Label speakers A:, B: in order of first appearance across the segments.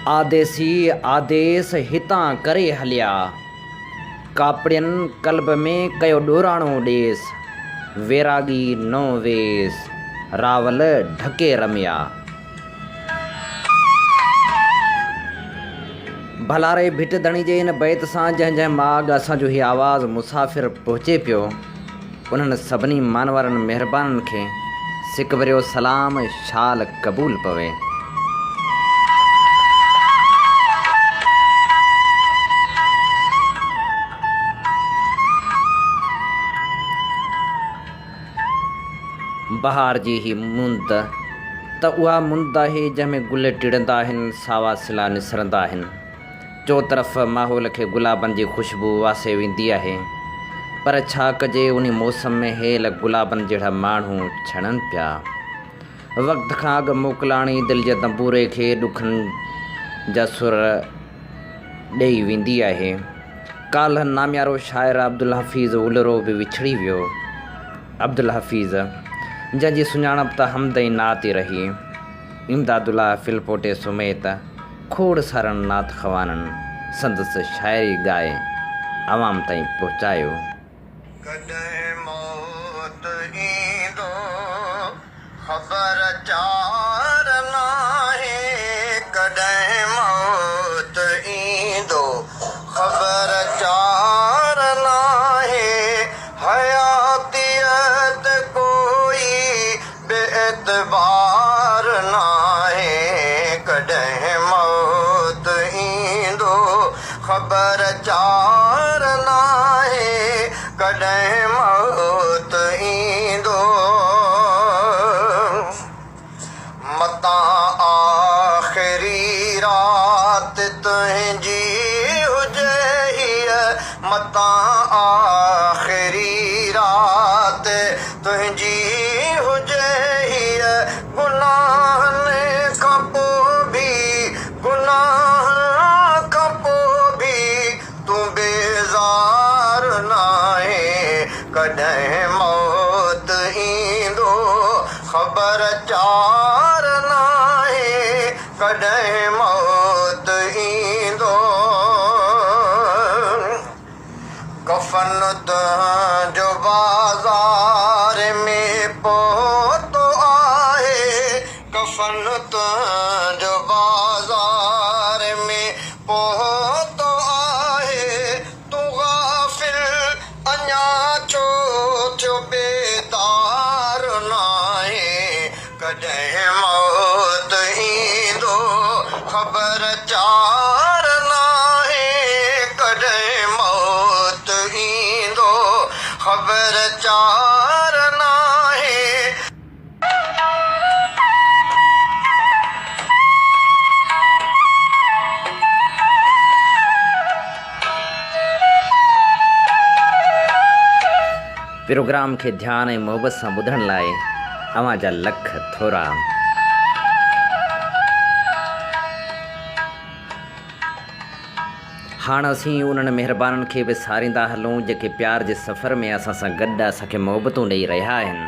A: आदेसी आदेस हितां करे हलिया, कापड़ियन कल्ब में कयो ॾोराणो ॾेस, वैरागी नो वेस, रावल ढके रमिया। भलारे भिट धणी जे इन बैत सां जंहिं जंहिं माॻ असांजो हीउ आवाज़ु मुसाफ़िर पहुचे पियो, उन्हनि सभिनी मानवरनि महिरबाननि खे सिक भरियो सलाम शाल क़बूल पवे। बहार जी ही मुंद त उहा मुंद आहे जंहिंमें गुल टिड़ंदा आहिनि, सावा सिला निसरंदा आहिनि, चो तरफ़ माहौल खे गुलाबनि जी ख़ुशबू वासे वेंदी आहे। पर छा कजे, उन मौसम में हेल गुलाबनि जहिड़ा माण्हू छणनि पिया। वक़्त खां अॻु मोकिलाणी दिलि जे तंबूरे खे ॾुखनि जा सुर ॾेई वेंदी आहे। काल्ह नामियारो शाइर अब्दुल हफ़ीज़ उलरो बि विछड़ी वियो। अब्दुल हफ़ीज़ जंहिंजी सुञाणप त हमदई नात ई रही, इमदादुल्ला फिलपोटे सुमेत खोड़ सारनि नात ख़वाननि संदसि शाइरी ॻाए आवाम ताईं पहुचायो।
B: कॾहिं मौत ईंदो ख़बर चार नाहे, कॾहिं मौत ईंदो ख़बर चार नाहे, हयातियत कोई बेएतबार नाहे, कॾहिं मौत ईंदो ख़बर चार नाहे, कॾहिं मौत ईंदो। मतां आख़िरी रात तुंहिंजी हुजे हीअ, मतां आख़िरी रात तुंहिंजी हुजे हीअ, गुनाहनि खां पोइ बि, गुनाहनि खां पोइ बि तूं बेज़ार नाहे, कॾहिं मौत ईंदो ख़बर चार नाहे, कॾहिं मौत ईंदो। कफ़न तुंहिंजो बाज़ार में पहुतो आहे, कफ़न तुंहिंजो बाज़ार में पहुतो आहे, तूं गाफ़िल अञा छो थियो बेदार नाहे, कॾहिं मौत ईंदो ख़बर चार नाहे, कॾहिं मौत ईंदो ख़बर चार नाहे।
A: प्रोग्राम खे ध्यान ऐं मोहबत सां ॿुधण लाइ अव्हां जा लख थोरा। हाणे असीं उन्हनि महिरबाननि खे बि सारींदा हलूं जेके प्यार जे सफ़र में असां सां गॾु असांखे मोहबतूं ॾेई रहिया आहिनि।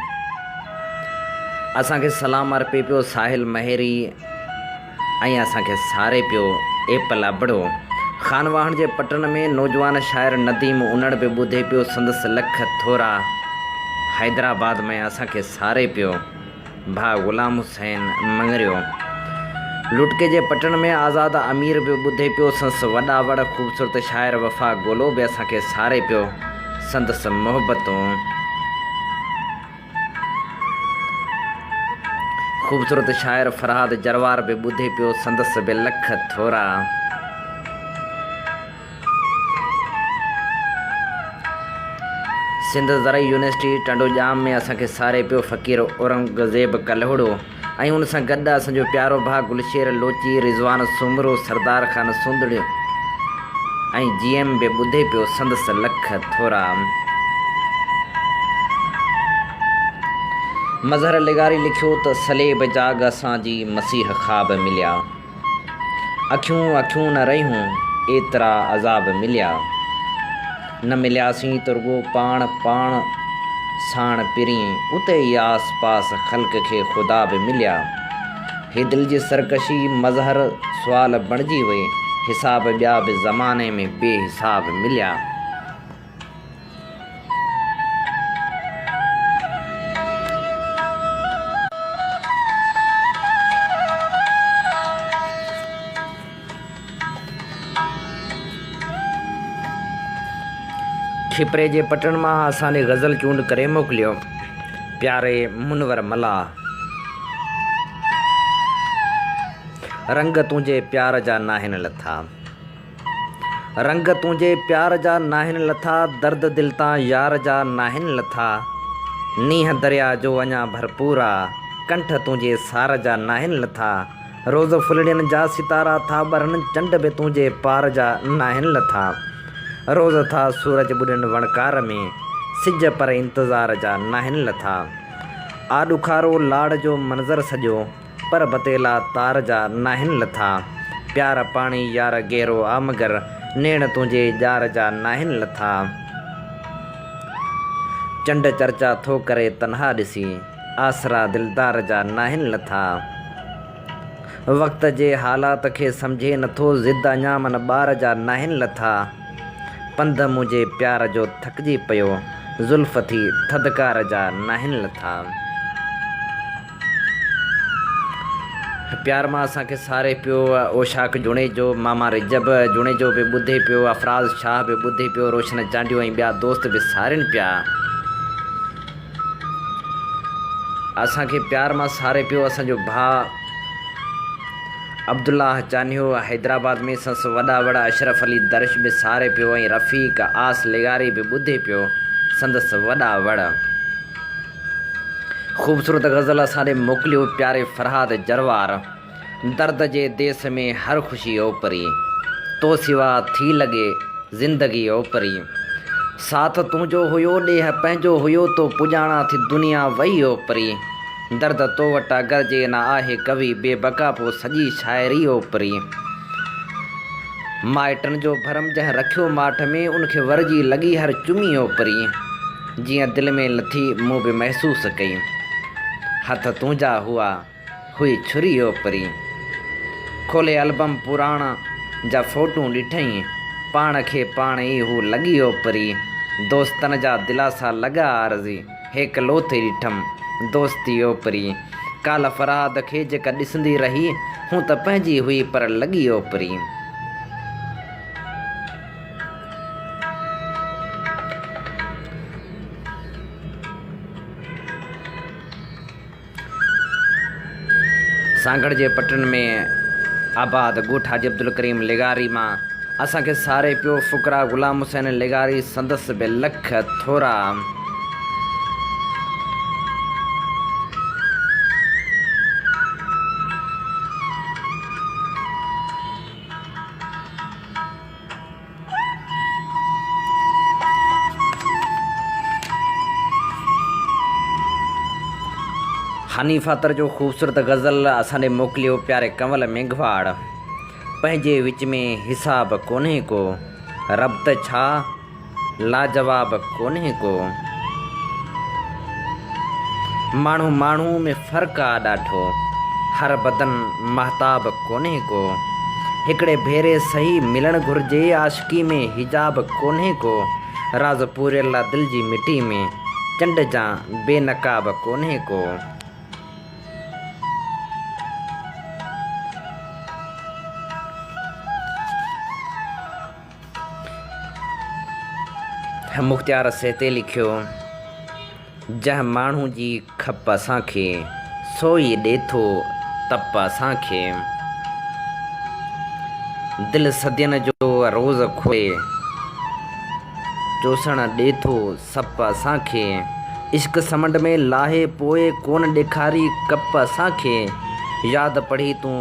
A: असांखे सलाम अर्पे पियो साहिल महेरी ऐं असांखे सारे पियो एपल अबड़ो। खानवाहण जे पटन में नौजवान शाइर नदीम उनड़ बि ॿुधे पियो संदसि लख थोरा। हैदराबाद में असांखे सारे पियो भाउ ग़ुलाम हुसैन मंगरियो। लुटके जे पटन में आज़ाद अमीर बि ॿुधे पियो संदसि वॾा वॾा ख़ूबसूरत शाइर वफ़ा गोलो बि असांखे सारे पियो संदसि मोहबतूं। ख़ूबसूरत शाइर फरहाद जरवार बि ॿुधे पियो संदसि बि लख थोरा। सिंध ज़रई यूनिवर्सिटी टंडोजाम में असांखे सारे पियो फ़क़ीर औरंगज़ेब कलहड़ो ऐं उन सां गॾु असांजो प्यारो भाउ गुलशेर लोची, रिज़वान सुमरो, सरदार ख़ान सुंदड़ियो ऐं GM बि ॿुधे पियो संदसि लख थोरा। मज़हर लिगारी लिखियो त सलेब जाग असांजी मसीह ख़्वाब मिलिया, अखियूं अखियूं न रहियूं एतिरा अज़ाब मिलिया, न मिलियासीं त रुॻो पाण पाण साण पिरी, उते ई आस पास ख़ल्क़ खे ख़ुदा बि मिलिया। हे दिलि जी सरकशी मज़हर सुवाल बणिजी वई। हिसाब ॿिया बि ज़माने में बेहिसाब मिलिया। खिपरे जे पटण मां असांजे गज़ल चूंड करे मोकिलियो। प्यारे मुनवर मला, रंग तुंहिंजे प्यार जा नाहिनि लथा, रंग तुंहिंजे प्यार जा नाहिनि लथा, दर्द दिल तां यार जा नाहिनि लथा। नींहं दरिया जो अञा भरपूर आ, कंठ तुंहिंजे सार जा नाहिनि लथा। रोज़ फुलड़ियुनि जा सितारा था ॿरनि, चंड बि तुंहिंजे पार जा नाहिनि लथा। रोज़ था सूरज ॿुॾनि वणकार में, सिज पर इंतज़ार जा नाहिनि लथा। आॾुखारो लाड़ जो मंज़र सॼो, पर बतेला तार जा नाहिनि लथा। प्यार पाणी यार गहरो आ मगर, नेण तुंहिंजे ॼार जा नाहिनि लथा। चंड चर्चा थो करे तन्हा ॾिसी, आसरा दिलदार जा नाहिनि लथा। वक़्त जे हालात खे सम्झे नथो, ज़िद अञा मन ॿार जा नाहिनि लथा। पंध मुंहिंजे प्यार जो थकिजी पियो, ज़ुल्फ़ थी थधिकार जा नाहिनि लथा। प्यार मां असांखे सारे पियो। ओशाक जुणे जो, मामा रिजब जुणे जो बि ॿुधे पियो, अफराज़ शाह बि ॿुधे पियो, रोशन चांडियो ऐं ॿिया दोस्त बि सारिनि पिया। असांखे प्यार मां सारे पियो असांजो भाउ अब्दुल्लाह चानियो हैदराबाद में, संस वॾा वॾा अशरफ अली दर्श बि सारे पियो, ऐं रफ़ीक आस लेगारी बि ॿुधे पियो संदसि वॾा वड़। ख़ूबसूरत गज़ल असांॾे मोकिलियो प्यारे फरहाद जरवार। दर्द जे देस में हर ख़ुशी ओपरी, तो सिवा थी लॻे ज़िंदगी ओपरी। साथ तुंहिंजो हुयो, ॾेह पंहिंजो हुयो, तो पुॼाणा थी दुनिया वई ओपरी। दर्द तो वटा गरजे न आहे कवि, बेबका पो सॼी शाइरी ओपरी। माइटनि जो भरम जंहिं रखियो माठ में, उनखे वरजी लॻी हर चुमी ओपरी। जीअं दिलि में लथी मूं बि महसूसु कई, हथ तुंहिंजा हुआ हुई छुरी ओपरी। खोले एल्बम पुराणा जा फ़ोटूं ॾिठई, पाण खे पाण ई हू लॻी ओपरी। दोस्तनि जा दिलासा लॻा अर्ज़ी, हेक लोथे ॾिठमि दोस्ती ओपरी। काल फरहाद खे जेका ॾिसंदी रही, हूं त पंहिंजी हुई पर लॻी ओपरी। सांगड़ जे पटन में आबाद ॻोठ हाजी अब्दुल करीम लेगारी मां असांखे सारे पियो फ़ुकरा ग़ुलाम हुसैन लेगारी संदसि बि लख थोरा। हनीफ़ अतर जो ख़ूबसूरत गज़ल असांॾे मोकिलियो प्यारे कंवल मेघवाड़। पंहिंजे विच में हिसाब कोन्हे को, रब्त छा लाजवाब कोन्हे को। माण्हू माण्हू में फ़र्क़ु आहे ॾाढो, हर बदन महताब कोन्हे को। हिकिड़े भेरे सही मिलणु घुरिजे, आशिकी में हिजाब कोन्हे को। राज़ पूरियल दिलि जी मिटी में, चंड जा बेनकाब कोन्हे को। मुख़्तियार सेते लिखियो, जंहिं माण्हू जी खप असांखे, सोई ॾिए थो तप असांखे। दिलि सदियनि जो रोज़ खोए, चोसण ॾिए थो सप असांखे। इश्क समंड में लाहे पोइ कोन ॾेखारी कप असांखे। यादि पढ़ी तूं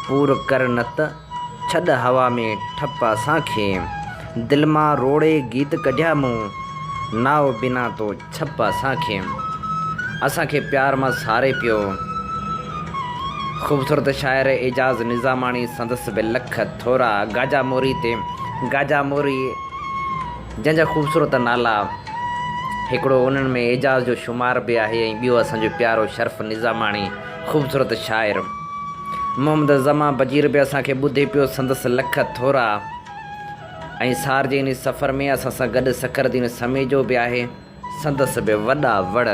A: पूर कर न त छॾ हवा में ठप असांखे। दिलि मां रोड़े गीत कढिया मूं, नाव बिना तो छप असांखे प्यार मां सारे पियो। ख़ूबसूरत शाइर एजाज़ निज़ामाणी संदसि बि लख थोरा। गाजा मोरी ते गाजा मोरी जंहिंजा ख़ूबसूरत नाला, हिकिड़ो उन्हनि में एजाज़ जो शुमार बि आहे, ऐं ॿियो असांजो प्यारो शर्फ़ निज़ामाणी ख़ूबसूरत शाइर। मोहम्मद ज़मा बजीर बि असांखे ॿुधे पियो संदसि लख थोरा। ऐं सार जे इन सफ़र में असां सां गॾु सकरदीन समेजो बि आहे, संदसि बि वॾा वड़।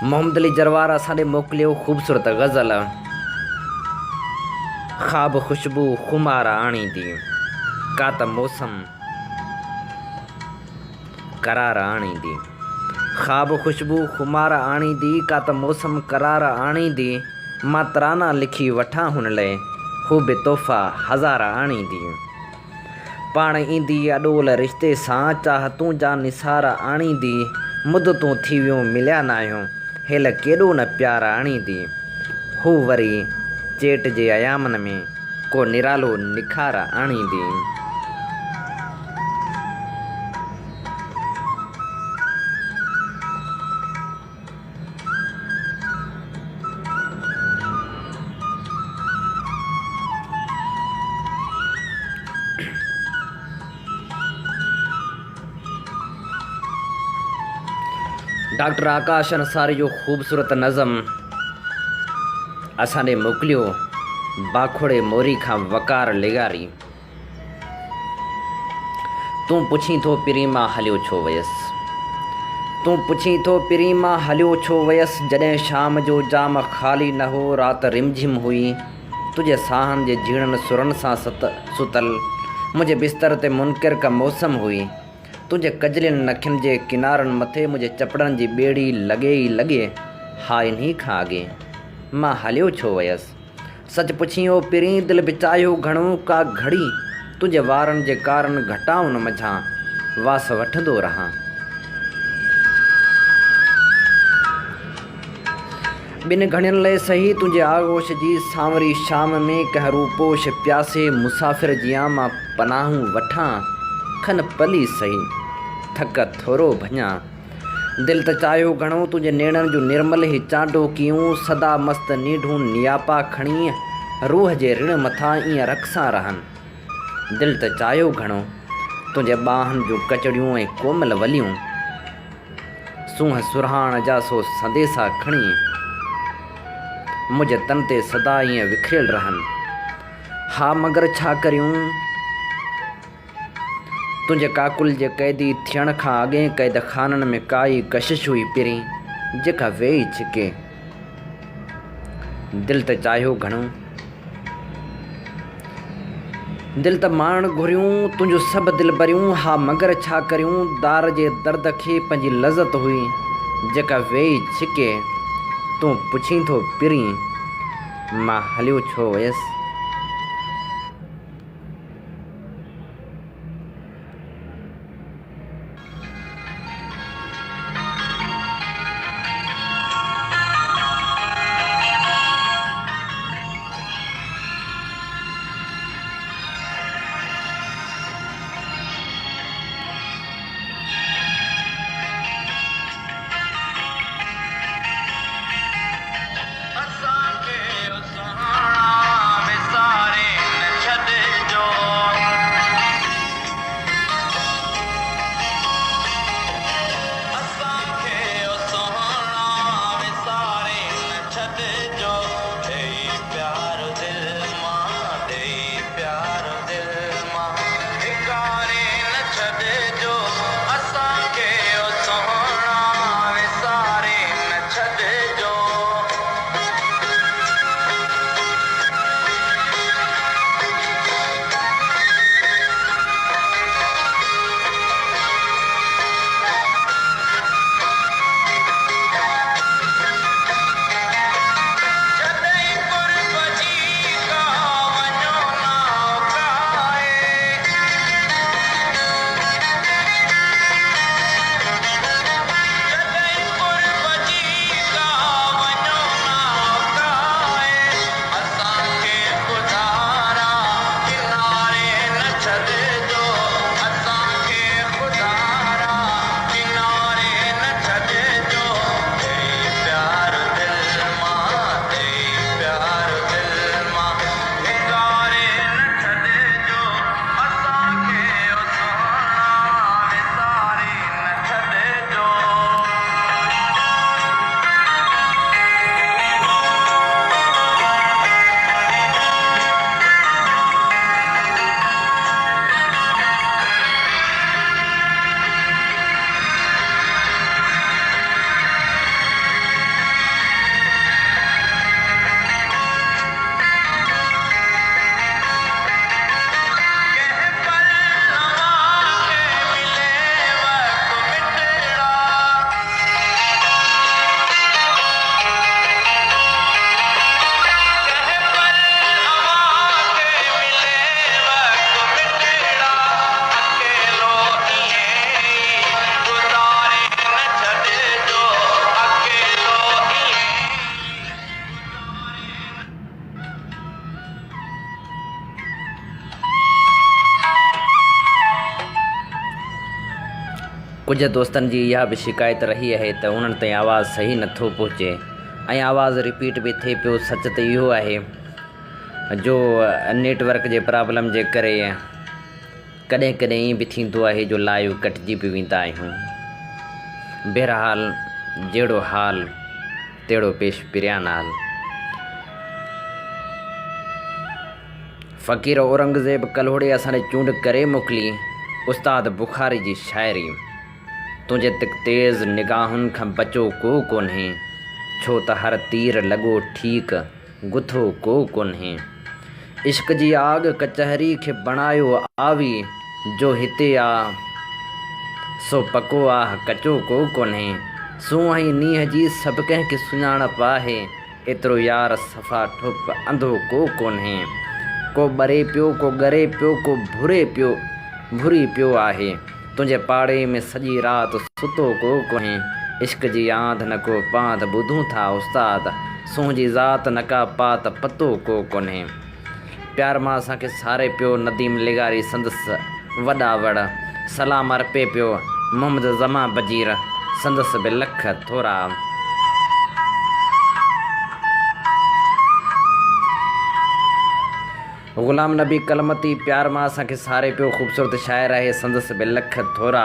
A: मोहम्मद अली जरवार असां ॾे मोकिलियो ख़ूबसूरत गज़ल, ख़्वाब ख़ुशबू खुमार आणींदी, का त मौसम करार आणींदी। ख़्वाब ख़ुशबू खुमार आणींदी, का त मौसम करार आणींदी। मां तराना लिखी वठां हुन लाइ, हू बि तोहफ़ा हज़ार आणींदी। पाण ईंदी अॾोल रिश्ते सां, चाहतूं जा निसार आणींदी। मुदतूं थी वियूं मिलिया न आहियूं, हेल केॾो न प्यार आणींदी। हू वरी चेट जे अयामनि में को निरालो निखार आणींदी। डॉक्टर आकाश अंसारी जो ख़ूबसूरत नज़म असां ॾे मोकिलियो, बाखोड़े मोरी खां वकार लिगारी। तूं पुछी थो पिरी मां हलियो छो वयसि, तूं पुछी थो पिरी मां हलियो छो वयसि। जॾहिं शाम जो जाम ख़ाली न हो, राति रिमझिम हुई। तुंहिंजे साहनि जे झीणनि सुरनि सां सुतल मुंहिंजे बिस्तर ते मुनकिर का मौसम हुई। तुंहिंजे कजलियुनि नखियुनि जे किनारनि मथे मुंहिंजे चपड़नि जी ॿेड़ी लॻे ई लॻे। हा इन्ही खां अॻे मां हलियो छो वयसि। सच पुछियो पिरी दिलि बिचायो घणो, का घड़ी तुंहिंजे वारनि जे कारण घटाउन मझां वास वठंदो रहां। ॿिनि घड़ियुनि लाइ सही तुंहिंजे आगोश जी सांवरी शाम में कंहिं रूपोश प्यासे मुसाफ़िर जियां मां पनाहूं वठां। खन पली सही थक थोरो भञा। दिलि त चाहियो घणो तुंहिंजे नेणनि जो निर्मल ई चांडो कियूं। सदा मस्त नीढूं नियापा खणी रूह जे ऋण मथां ईअं रखसां रहनि। दिलि त चाहियो घणो तुंहिंजे ॿाहनि जूं कचड़ियूं ऐं कोमल वलियूं, सूंहं सुरहाण जा सो संदेसा खणी मुंहिंजे तन ते सदा ईअं विखरियल रहनि। हा मगर छा करियूं, तुंहिंजे काकुल जे क़ैदी थियण खां अॻे क़ैद खाननि में काई कशिश हुई पिरी, जेका वेही छिके। दिलि त चाहियो घणो, दिलि त माण घुरियूं तुंहिंजूं सभु दिलि भरियूं। हा मगर छा करियूं, दार जे दर्द खे पंहिंजी लज़त हुई, जेका वेही छिके। तूं पुछी थो पिरी मां हलियो छो वयसि। कुछ दोस्तन जी इहा भी शिकायत रही है त उन्हनि ताईं आवाज़ु सही नथो पहुचे ऐं आवाज़ु रिपीट भी थिए पियो। सच त इहो आहे जो नेटवर्क जे प्रॉब्लम जे करे कॾहिं कॾहिं ईअं बि थींदो आहे जो लाइव कटिजी बि वेंदा आहियूं। बहरहाल जहिड़ो हाल तहिड़ो पेश पिरिया नाल। फ़क़ीर औरंगज़ेब कल्होड़े असांखे चूंड करे मोकिली उस्ताद बुखारी जी शाइरी। तुंहिंजे तिक तेज़ निगाहुनि खां बचो को कोन्हे, छो त हर तीर लॻो ठीकु गुथो को कोन्हे। इश्क जी आग कचहरी खे बणायो आवी, जो हिते आ सो पको आह कचो को कोन्हे। सूंहं नींहं जी सभु कंहिंखे सुञाणप आहे, एतिरो यार सफ़ा ठुप अंधो को कोन्हे। को ॿरे पियो को ॻरे पियो को भुरी पियो आहे, तुंहिंजे पाड़े में सॼी राति सुतो को कोन्हे। इश्क जी आंध न को पांध ॿुधूं था उस्ताद, सूंहं जी ज़ात न का पात पतो को कोन्हे। प्यार मां असांखे सारे पियो नदीम लिगारी संदसि वॾा वड़, सलाम अर्पे पियो मोहम्मद ज़मा बजीर संदसि बि लख थोरा। ग़ुलाम नबी कलमती प्यार मां असांखे सारे पियो ख़ूबसूरत शाइर आहे संदसि बि लख थोरा।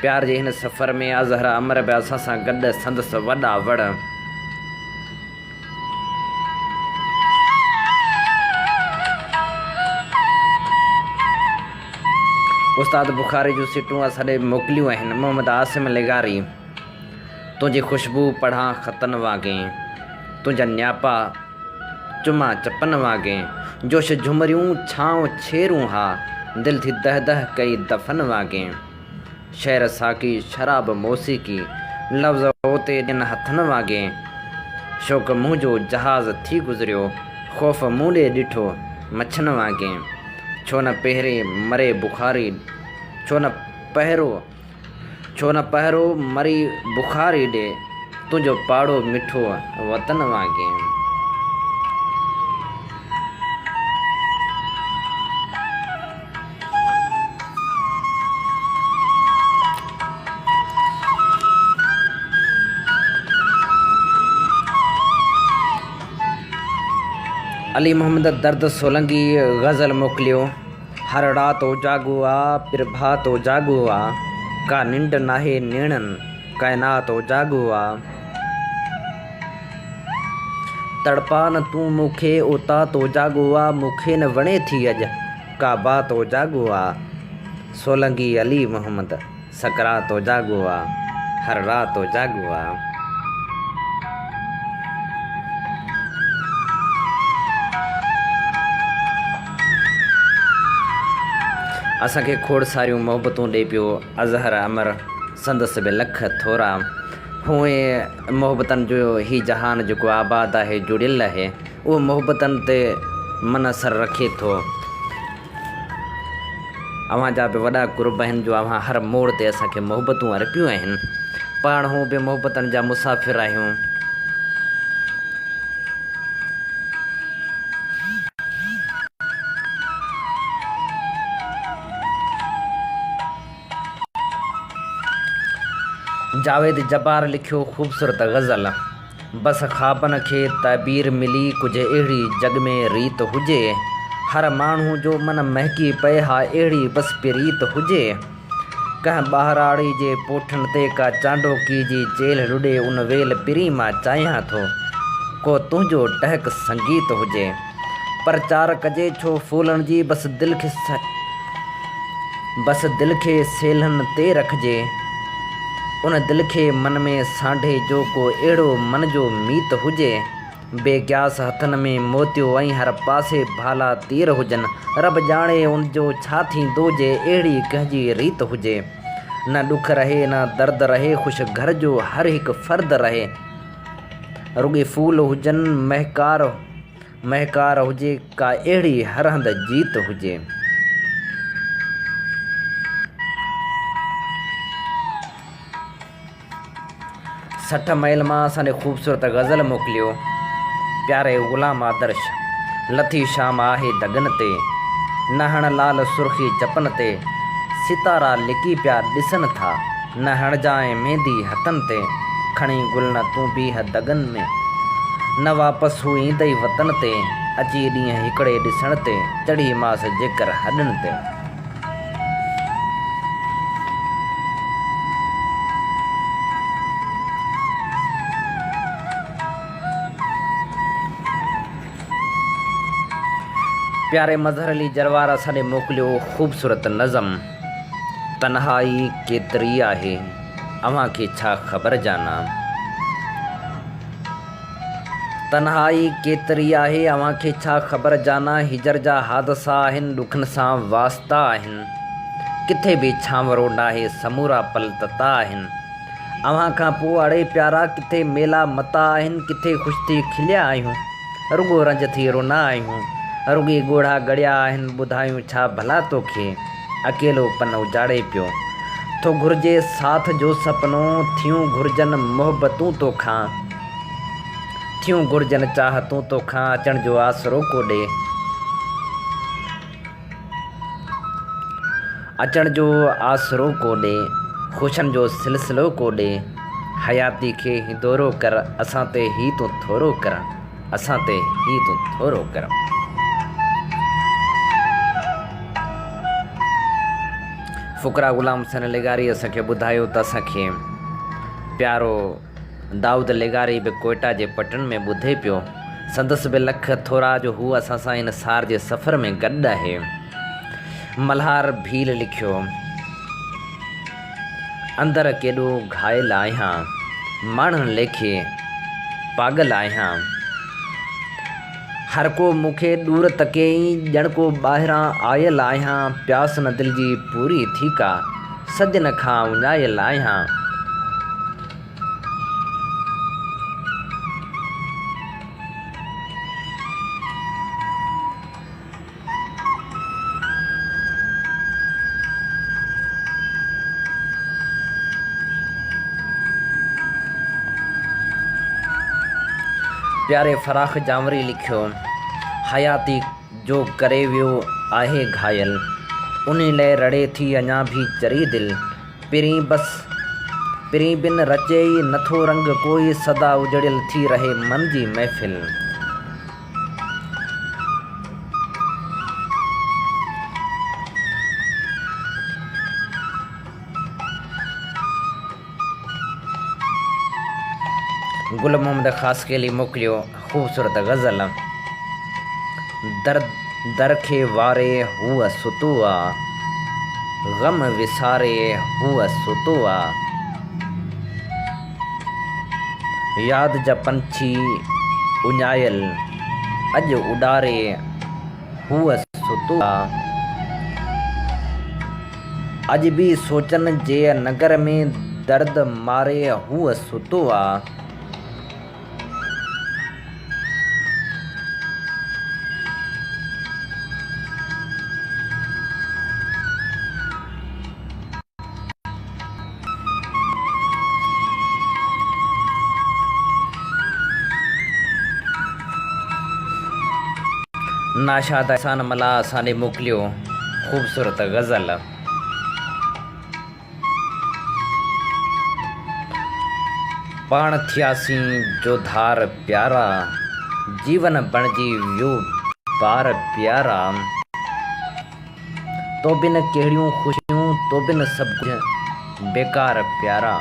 A: प्यार जे हिन सफ़र में अज़हर अमर बि असां सां गॾु संदसि वॾा वड़। उस्ताद बुखारी जूं सीटूं असां ॾे मोकिलियूं आहिनि। मोहम्मद आसिम लिगारी, तुंहिंजी खुशबू पढ़ां ख़तन वागे, तुंहिंजा न्यापा चुमा चपन वागे। जोश झुमरियूं छांव छेरूं हा, दिलि थी दह दह कई दफ़न वागे। शहर साकी शराब मौसीकी, लफ़्ज़ होते ॾिन हथनि वागे। शौक़ मुंहिंजो जहाज़ थी गुज़रियो, ख़ौफ़ मूं ॾे ॾिठो मछन वागे। छो न पहिरें मरे बुखारी, छो न पहिरो मरी बुखारी ॾे, तुंहिंजो पाड़ो मिठो वतन वागे। अली मोहम्मद दर्द सोलंगी गज़ल मोकिलियो। हर रात उजागो आ पिर भात उजागो आ, का निंड नाहे नेणनि काइनात उजागो आ। तड़पा न तूं मूंखे उता तो जागो आ, मूंखे न वणे थी अॼु का बात उजागो आ। सोलंगी अली मोहम्मद सकरात उजागो आ, हर रात उजागो आ। असांखे खोड़ सारियूं मोहबतूं ॾे पियो अज़हर अमर संदसि बि लख थोरा। हुए मोहबतनि जो ही जहान जेको आबाद आहे जुड़ियल आहे, उहो मोहबतनि ते मन असर रखे थो। अव्हां जा बि वॾा कुर्ब आहिनि जो अव्हां हर मोड़ ते असांखे मोहबतूं अर्पियूं आहिनि। पाण हू बि मोहबतनि जा मुसाफ़िर आहियूं। जावेद जब्बार लिखियो ख़ूबसूरत गज़ल। बस ख़्वाबनि खे ताबीर मिली, कुझु अहिड़ी जग में रीत हुजे। हर माण्हू जो मन महकी पए हा, अहिड़ी बस प्रीत हुजे। कंहिं ॿाहिराड़ी जे पोठनि ते का चांडोकी जी चेल रुॾे, उन वेल पिरी मां चाहियां थो को तुंहिंजो टहक संगीत हुजे। प्रचार कजे छो फूलनि जी, बस दिलि खे सेलनि ते रखिजे। उन दिलि खे मन में सांढे जो को अहिड़ो मन जो मीत हुजे। बेग्यास हथनि में मोतियो ऐं हर पासे भाला तीर हुजनि। रब ॼाणे उनजो छा थींदो जे अहिड़ी कंहिंजी रीत हुजे। न ॾुख रहे न दर्द रहे, ख़ुशि घर जो हर हिकु फ़र्द रहे। रुॻे फूल हुजनि महकार हुजे, का अहिड़ी हर हंधि जीत हुजे। 60 माइल मां असांखे ख़ूबसूरत गज़ल मोकिलियो। प्यारे ग़ुलाम आदर्श, लथी शाम आहे दगन ते, नहण लाल सुर्खी चपन ते, सितारा लिकी पिया ॾिसनि था। न हणजाए मेहंदी हथनि ते, खणी गुल न तूं बीह दगन में। न वापसि हू ईंदई वतन ते, अची ॾींहं हिकिड़े ॾिसण ते, चढ़ी मास जेकर हॾनि ते। प्यारे मज़हर अली जरवार असांखे मोकिलियो ख़ूबसूरत नज़म। तन्हाई केतिरी आहे अव्हांखे छा ख़बर जाना। तन्हाई केतिरी आहे अव्हांखे छा ख़बर जाना। हिजर जा हादसा आहिनि, ॾुखनि सां वास्ता आहिनि। किथे बि छांवरो नाहे, समूरा पल तता आहिनि। अव्हां खां पोइ अड़े प्यारा किथे मेला मता आहिनि। किथे ख़ुशि थी खिलिया आहियूं, रुगो रंज थी रोना आहियूं। रुगी ॻोढ़ा गड़िया आहिनि, ॿुधायूं छा भला तोखे। अकेलो पन उजाड़े पियो, तो घुरिजे साथ जो सपनो। थियूं घुरिजनि मोहबतूं तोखां, थियूं घुरिजनि चाहतूं तोखां। अचण जो आसरो को ॾे, अचण जो आसरो को ॾे। ख़ुशनि जो सिलसिलो को ॾे। हयाती खे हिदोरो कर, असां ते ही तूं थोरो कर, असां ते ही तूं थोरो कर। फ़ुकरा ग़ुलाम हुसैन लेगारी असांखे ॿुधायो त असांखे प्यारो दाऊद लेगारी बि कोयटा जे पटन में ॿुधे पियो। संदसि बि लख थोरा जो हू असां सां इन सार जे सफ़र में गॾु आहे। मल्हार भील लिखियो, अंदरि केॾो घायल आहियां, माण्हुनि लेखे पागल आहियां। हर को मूंखे दूर तकेई, ॼण को ॿाहिरां आयल आहियां। प्यास न दिलि जी पूरी थी का, सदिन खां उञायल आहियां। प्यारे फराख जामरी लिखियो, हयाती जो करे वियो आहे घायल, उन लाइ रड़े थी अञा भी चरी दिल। पिरी बिन रचे ई नथो रंग कोई, सदा उजड़ियल थी रहे मन जी महफ़िल। गुल मोहम्मद ख़ास के लिए मोकिलियो ख़ूबसूरत गज़ल। दर खे वारे हूअ सुतो आ, ग़म विसारे हूअ सुतो आ। याद जा पंछी उञायल अॼु उॾारे हूअ सुतो आ। अॼु बि सोचनि जे नगर में दर्द मारे हूअ सुतो आ। नाशाद एहसान मला असांने मोकिलियो ख़ूबसूरत गज़ल। पाण थियासीं जो धार प्यारा, जीवन बणिजी वियो बार प्यारा। तो बिन कहिड़ियूं ख़ुशियूं, तो बिन सभु कुझु बेकार प्यारा।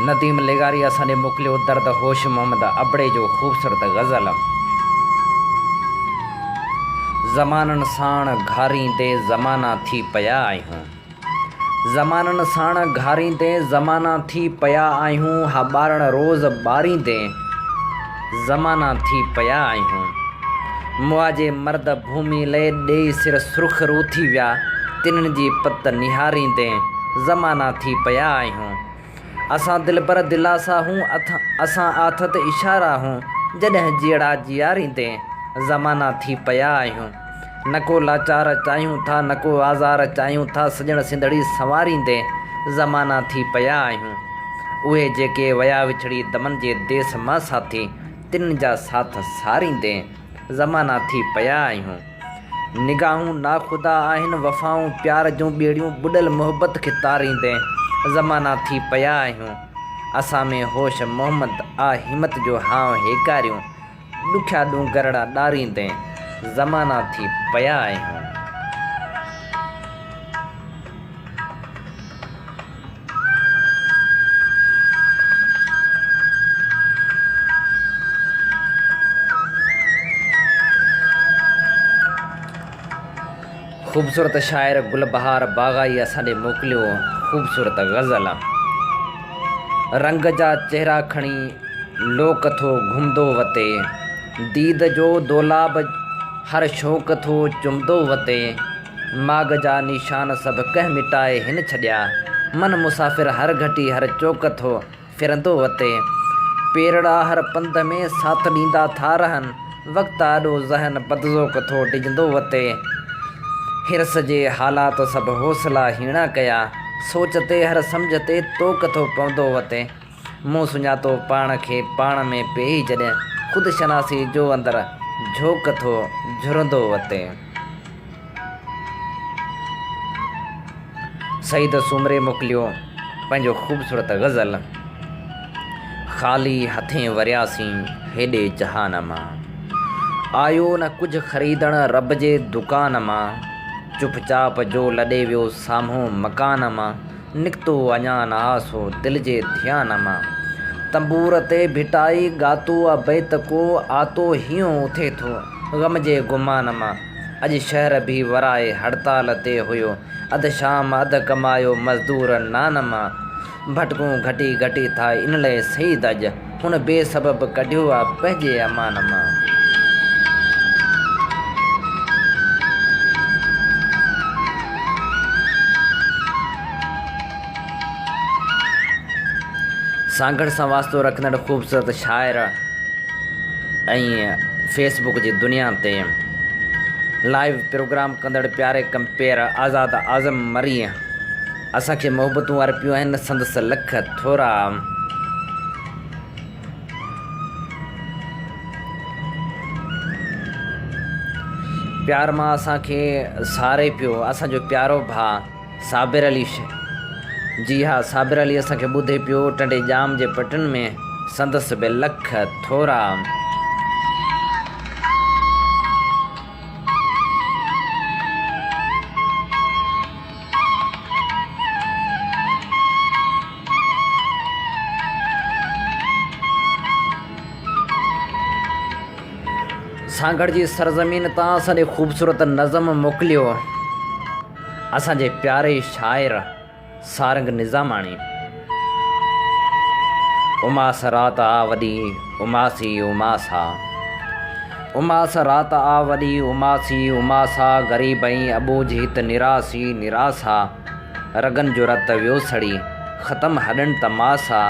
A: नदीम लेगारी असांने मोकिलियो दर्द होश मोहम्मद अबड़े जो ख़ूबसूरत गज़ल। ज़माननि साण घारींदे ज़माना थी पिया आहियूं, ज़माननि साण घारींदे ज़माना थी पिया आहियूं। हा ॿारण रोज़ ॿारींदे ज़माना थी पिया आहियूं। मुआजे मर्द भूमि लइ ॾेई सिर सुर्ख़रू थी विया, तिन्हनि जी पत निहारींदे ज़माना थी पिया आहियूं। असां दिलबर दिलासा हूं, असां आथत इशारा हूं, जॾहिं जीअड़ा जीआरींदे ज़माना थी पिया आहियूं। न को लाचार चाहियूं था, न को आज़ार चाहियूं था, सॼण सिंधड़ी संवारींदे ज़माना थी पिया आहियूं। उहे जेके वया विछड़ी दमन जे देस मां साथी, तिन जा साथ सारींदे ज़माना थी पिया आहियूं। निगाहूं नाख़ुदा आहिनि, वफ़ाऊं प्यार जूं ॿेड़ियूं बुॾल मोहबत खे तारींदे ज़माना थी पिया आहियूं। असां में होश मोहम्मद आ हिमत जो हाव हेकारियूं, ॾुखिया ॾूंगरड़ा ॾारींदे ज़माना थी पिया आहियूं। ख़ूबसूरत शाइर गुलबहार बाग़ाई असांॾे मोकिलियो ख़ूबसूरत ग़ज़ल। रंग जा चेहरा खणी लोक थो घुमंदो वते, दीद जो दोलाब हर शौक़ थो चुमंदो वते। माग जा निशान सभु कंहिं मिटाए हिन छॾिया, मन मुसाफ़िर हर घटी हर चौक थो फिरंदो वते। पेरड़ा हर पंध में साथ ॾींदा था रहनि, वक़्तु आॾो ज़हन बदज़ोक थो डिॼंदो वते। हिरस जे हालात सभु हौसला हीणा कया, सोच ते हर सम्झ ते तोक थो पवंदो वते। मूं सुञातो पाण खे पाण में पेई जॾहिं ख़ुदि शनासी जो अंदरि झोक थो झुरंदो वते। सईद सूमरे मोकिलियो पंहिंजो ख़ूबसूरत ग़ज़ल। ख़ाली हथें वरियासीं हेॾे जहान मां, आयो न कुझु ख़रीदण रब जे दुकान मां। चुपचाप जो लॾे वियो साम्हूं मकान मां, निकितो अञा न आसो दिलि जे ध्यान मां। तंबूर ते भिटाई ॻातो आहे बैत को, आतो हीअं उथे थो ग़म जे गुमान मां। अॼु शहर बि वराए हड़ताल ते हुयो, अधु शाम अधु कमायो मज़दूर नान मां। भटकूं घटी घटी था इन लाइ सईद अॼु, हुन बेसबबु कढियो आहे पंहिंजे अमान मां। सांगड़ सां वास्तो रखंदड़ ख़ूबसूरत शाइर ऐं फेसबुक जी दुनिया ते लाइव प्रोग्राम कंदड़ प्यारे कंपेयर आज़ाद आज़म मरीअ असांखे मोहबतूं अर्पियूं आहिनि संदसि लख थोरा। प्यार मां असांखे सारे पियो असांजो प्यारो भाउ साबिर अली। जी हा, साबिर अली असांखे ॿुधे पियो टंडे जाम जे पटनि में संदसि बि लख थोरा। सांगड़ जी सरज़मीन तां असांजे ख़ूबसूरत नज़म मोकिलियो असांजे प्यारे शाइर सारंग निज़ामाणी। उमास रात आ वॾी उमासी उमासा, उमास रात आ वॾी उमासी उमासा। ग़रीबई अबूझ हित निरासी निरासा, रगन जो रत वियो सड़ी ख़तम हॾनि तमासा।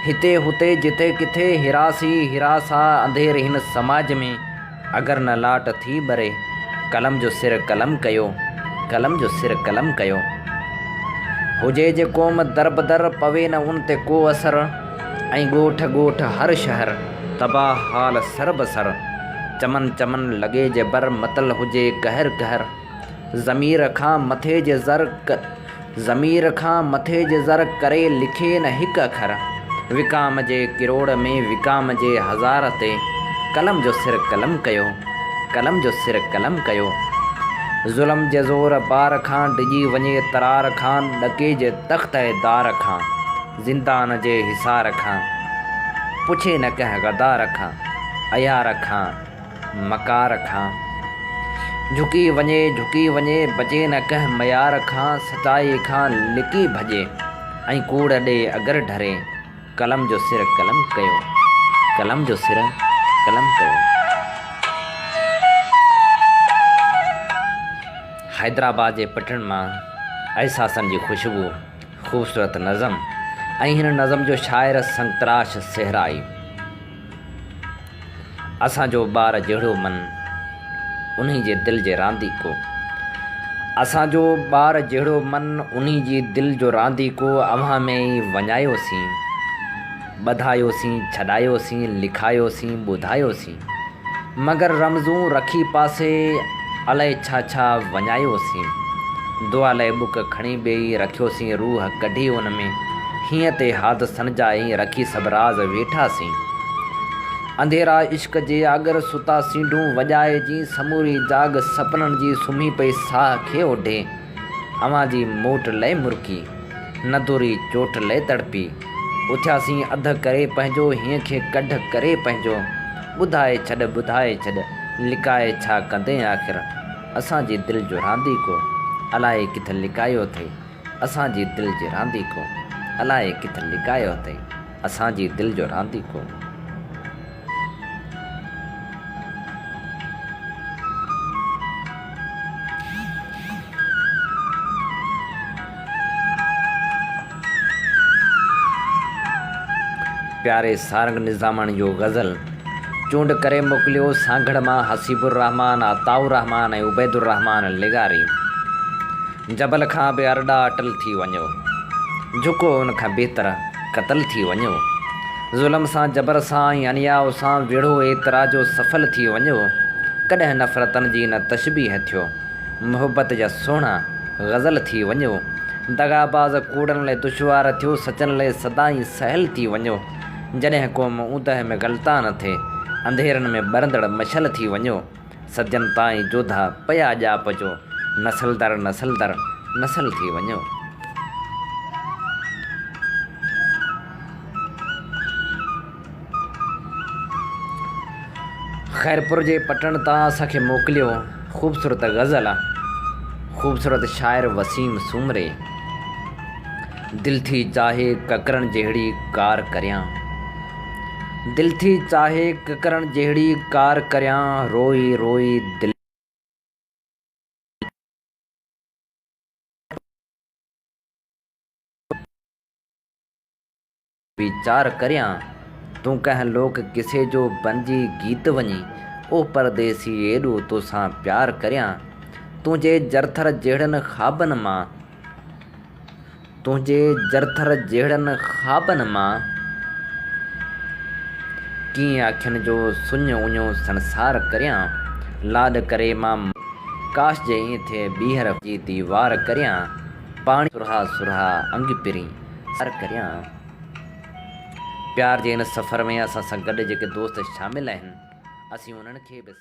A: हिते हुते जिते किथे हिरासी हिरासा, अंधेर हिन समाज में अगर न लाट थी बरे। कलम जो सिर कलम कयो, कलम जो सिर कलम कयो। हुजे जे क़ौम दर बदर पवे न उन ते को असर, ऐं ॻोठ ॻोठ हर शहर तबाह हाल सर बसर। चमन चमन लॻे जे बर मतल हुजे कहर कहर, ज़मीर खां मथे जे ज़र ज़मीर खां मथे जे ज़र करे लिखे न हिकु अखर। विकाम जे किरोड़ में विकाम जे हज़ार ते, कलम जो सिर कलम कयो, कलम जो सिर कलम कयो। ज़ुल्म जे ज़ोर बार खां डिॼी वञे तरार खां, ॾके जे तख़्त दार खां ज़िंदान जे हिसार खां। पुछे न कंहिं गदार खां अयार खां मकार खां। झुकी वञे बचे न कंहिं मयार खां। सचाई खां लिकी भॼे ऐं कूड़ ॾे अगर ढरे, कलम जो सिर कलम कयो, कलम जो सिर कलम कयो। हैदराबाद जे पटण मां एहसासनि जी ख़ुशबू ख़ूबसूरत नज़म ऐं हिन नज़म जो शाइर संतराश सहराई। असांजो ॿार जहिड़ो मन उन्ही जे दिलि जे रांदीको। असांजो ॿार जहिड़ो मन उन्ही जी दिलि जो रांदीको अव्हां में ई वञायोसीं, ॿधायोसीं, छॾायोसीं, लिखायोसीं, ॿुधायोसीं, मगर रमज़ूं रखी पासे अलाए छा छा वञायोसीं। दुआ लाइ बुक खणी ॿेई रखियोसीं, रूह कढी उन में हीअं ते हादसनि जा ई रखी सभु राज़ वेठासीं। अंधेरा इश्क जे अगर सुता सींडूं वॼाए जी, समूरी जाग सपननि जी सुम्ही पई साह खे ओढे। अव्हां जी मोट लय मुरकी, नदुरी चोट लय तड़पी, उथियासीं अध करे पंहिंजो, हीअं खे कढ करे पंहिंजो। ॿुधाए छॾ, लिकाए छा कंदे आख़िर, असांजी दिलि जो रांदीको अलाए किथे लिकायो अथई। असांजी दिलि जे रांदीको अलाए किथे लिकायो अथई। असांजी दिलि जो रांदीको। प्यारे सारंग निज़ामण जो गज़ल चूंड करे मोकिलियो सांगड़ मां हसीबुर रहमान, अताउर रहमान ऐं उबैदुर रहमान लिगारी। जबल खां बि अरड़ा अटल थी वञो, झुको उन खां बहितर क़तल थी वञो। ज़ुल्म सां, जबर सां ऐं अन्याउ सां वेढ़ो एतिराजो सफल थी वञो। कॾहिं नफ़रतनि जी न तशबीह थियो, मुहबत जा सुहिणा गज़ल थी वञो। दगाबाज़ कूड़नि लाइ दुश्वार थियो, सचनि लाइ सदाईं सहल थी वञो। जॾहिं क़ौम ऊंदहि में गलता न थिए, अंधेरनि में ॿरंदड़ मशल थी वञो। सजन ताईं जोधा पया ॼाप जो, नसल दर नसल थी वञो। ख़ैरपुर जे पटण तां असांखे मोकिलियो ख़ूबसूरत गज़ल, ख़ूबसूरत शाइर वसीम सूमरे। दिल थी चाहे ककरनि जहिड़ी कार करियां, दिल थी चाहे ककरनि जहिड़ी कार करियां, रोई रोई दिल वीचार करियां। तूं कंहिं लोक किसे जो बणिजी गीत वञी, ओ परदेसी एॾो तोसां प्यार करियां। तुंहिंजे जरथर जहिड़नि ख़्वाबनि मां, तुंहिंजे जरथर जहिड़नि ख़्वाबनि मां, कीअं अखियुनि जो सुञो उञो संसार करियां। लाॾ करे मां काश जे ईअं थिए ॿीहर जी दीवार करियां। पाणी सुरहा सुरहा अंग पिरी सर करियां। प्यार जे हिन सफ़र में असां सां गॾु जेके दोस्त शामिल आहिनि, असीं उन्हनि खे बि